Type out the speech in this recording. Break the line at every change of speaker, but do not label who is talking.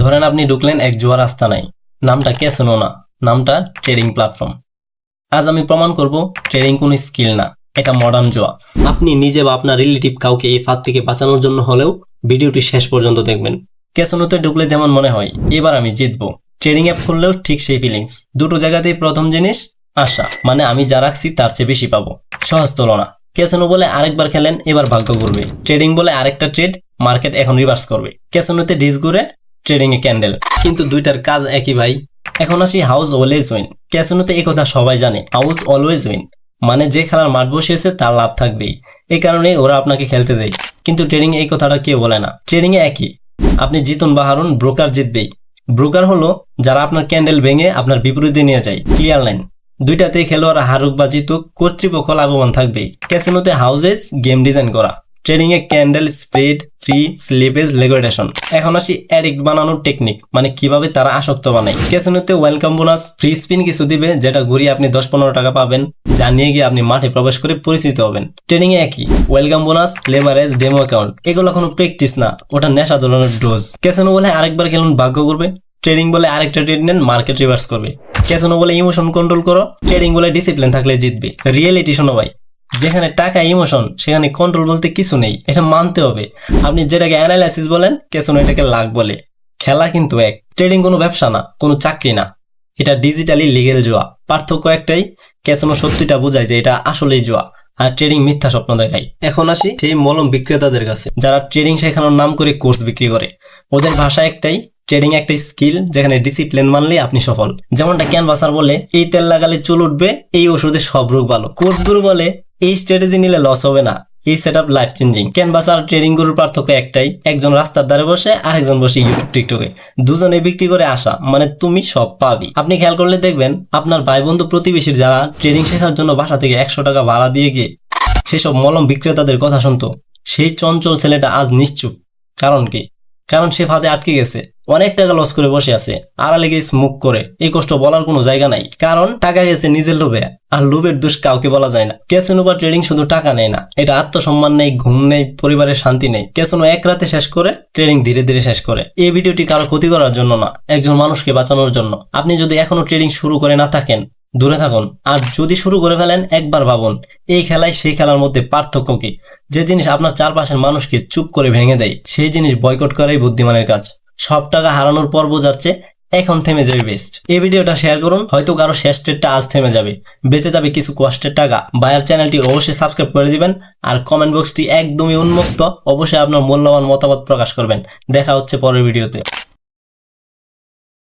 ধরেন আপনি ঢুকলেন এক জুয়ার আস্তানায়। নামটা ক্যাসিনো না, নামটা ট্রেডিং প্ল্যাটফর্ম। আজ আমি প্রমাণ করব ট্রেডিং কোনো স্কিল না, এটা মডার্ন জুয়া। আপনি নিজে বা আপনার রিলেটিভ কাউকে এই ফাঁদ থেকে বাঁচানোর জন্য হলেও ভিডিওটি শেষ পর্যন্ত দেখবেন। ক্যাসিনোতে ঢুকলে যেমন মনে হয় এবার আমি জিতবো, ট্রেডিং অ্যাপ খুললেও ঠিক সেই ফিলিংস। দুটো জায়গাতেই প্রথম জিনিস আশা, মানে আমি যা রাখছি তার চেয়ে বেশি পাবো। সহজ তুলনা, ক্যাসিনো বলে আরেকবার খেলেন এবার ভাগ্য ঘুরবে, ট্রেডিং বলে আরেকটা ট্রেড, মার্কেট এখন রিভার্স করবে। ক্যাসিনোতে ডিস ঘুরে, ট্রেডিং এ ক্যান্ডেল, কিন্তু দুইটার কাজ একই ভাই। এখন আসি হাউস অলওয়েজ উইন। ক্যাসিনোতে এই কথা সবাই জানে, হাউস অলওয়েজ উইন মানে যে খেলার মাঠ বসিয়েছে তার লাভ থাকবেই, এই কারণে ওরা আপনাকে খেলতে দেয়। কিন্তু ট্রেডিং এই কথাটা কেউ বলে না। ট্রেডিং এ একই, আপনি জিতুন বা হারুন ব্রোকার জিতবেই। ব্রোকার হলো যারা আপনার ক্যান্ডেল ভেঙে আপনার বিপরীতে নিয়ে যায়, ক্লিয়ার লাইন। দুইটাতেই খেলোয়াড়রা হারুক বা জিতুক কর্তৃপক্ষ লাভবান থাকবেই। ক্যাসিনোতে হাউজেস গেম ডিজাইন করা, ট্রেডিং এ candle, spread, free, slippage, liquidation. এখন আসি অ্যাডিক্ট বানানোর টেকনিক, মানে কিভাবে তারা আসক্ত বানায়। ক্যাসিনোতে ওয়েলকাম বোনাস, ফ্রি স্পিন কিছু দিবে যেটা ঘুরিয়ে আপনি 10-15 টাকা পাবেন, যা নিয়ে গিয়ে আপনি মাঠে প্রবেশ করে পরিচিত হবেন। ট্রেডিং এ একই, welcome bonus, leverage, demo account, এগুলো কোনো প্র্যাকটিস না, ওটা নেশা ধরনের ডোজ। ক্যাসিনো বলে আরেকবার খেলুন ভাগ্য করবে, ট্রেডিং বলে আরেকটা ট্রেড নেন মার্কেট রিভার্স করবে। ক্যাসিনো বলে ইমোশন কন্ট্রোল করো, ট্রেডিং বলে ডিসিপ্লিন থাকলে জিতবে। রিয়েলিটি শোনো ভাই, যেখানে টাকা ইমোশন সেখানে কন্ট্রোল বলতে কিছু নেই, এটা মানতে হবে। আপনি যেটাকে অ্যানালাইসিস বলেন, ক্যাসিনো এটাকে লাক বলে। খেলা কিন্তু এক, ট্রেডিং কোনো ব্যবসা না, কোনো চাকরি না, এটা ডিজিটালি লিগেল জুয়া। পার্থক্য একটাই, ক্যাসিনো সত্যিটা বোঝায় যে এটা আসলেই জুয়া, আর ট্রেডিং মিথ্যা স্বপ্ন দেখায়। এখন আসি সেই মলম বিক্রেতাদের কাছে, যারা ট্রেডিং শেখানোর নাম করে কোর্স বিক্রি করে। ওদের ভাষা একটাই, ট্রেডিং একটা স্কিল যেখানে ডিসিপ্লিন মানলে আপনি সফল। যেমনটা ক্যানভাসার বলে এই তেল লাগালে চুল উঠবে, এই ওষুধে সব রোগ ভালো। কোর্স গুরু বলে এই স্ট্র্যাটেজি নিলে লস হবে না, এই সেটআপ লাইফ চেঞ্জিং। ক্যানভাস আর ট্রেডিং গুরুর পার্থক্য একটাই, একজন রাস্তার ধারে বসে আরেকজন বসে ইউটিউব টিকটকে, দুজনে বিক্রি করে আসা, মানে তুমি সব পাবি। আপনি খেয়াল করলে দেখবেন আপনার ভাই বন্ধু প্রতিবেশীর যারা ট্রেডিং শেখার জন্য বাসা থেকে 100 টাকা ভাড়া দিয়ে গিয়ে সেসব মলম বিক্রেতাদের কথা শুনতো, সেই চঞ্চল ছেলেটা আজ নিশ্চুপ। কারণ কি? কারণ সে ফাঁদে আটকে গেছে, অনেক টাকা লস করে বসে আছে, আড়ালে গিয়ে স্মোক করে। এই কষ্ট বলার কোনো জায়গা নাই, কারণ টাকা গেছে নিজের লোভে, আর লোভের দোষ কাউকে বলা যায় না। ক্যাসিনো বা ট্রেডিং শুধু টাকা নেয় না, এটা আত্মসম্মান নেই, ঘুম নেই, পরিবারের শান্তি নেই। ক্যাসিনো এক রাতে শেষ করে, ট্রেডিং ধীরে ধীরে শেষ করে। এই ভিডিওটি কারো ক্ষতি করার জন্য না, একজন মানুষকে বাঁচানোর জন্য। আপনি যদি এখনো ট্রেডিং শুরু করে না থাকেন, দূরে থাকুন। আর যদি শুরু করে ফেলেন, একবার ভাবুন এই খেলায় সেই খেলার মধ্যে পার্থক্য কি। যে জিনিস আপনার চারপাশের মানুষকে চুপ করে ভেঙে দেয়, সেই জিনিস বয়কট করাই বুদ্ধিমানের কাজ। সব টাকা হারানোর পর বোঝাচ্ছে এখন থেমে যাবে বেস্ট। এই ভিডিওটা শেয়ার করুন, হয়তো কারো শেষ ট্রেডটা আজ থেমে যাবে, বেঁচে যাবে কিছু কষ্টের টাকা। বায়ার চ্যানেলটি অবশ্যই সাবস্ক্রাইব করে দিবেন, আর কমেন্ট বক্সটি একদমই উন্মুক্ত, অবশ্যই আপনার মূল্যবান মতামত প্রকাশ করবেন। দেখা হচ্ছে পরের ভিডিওতে।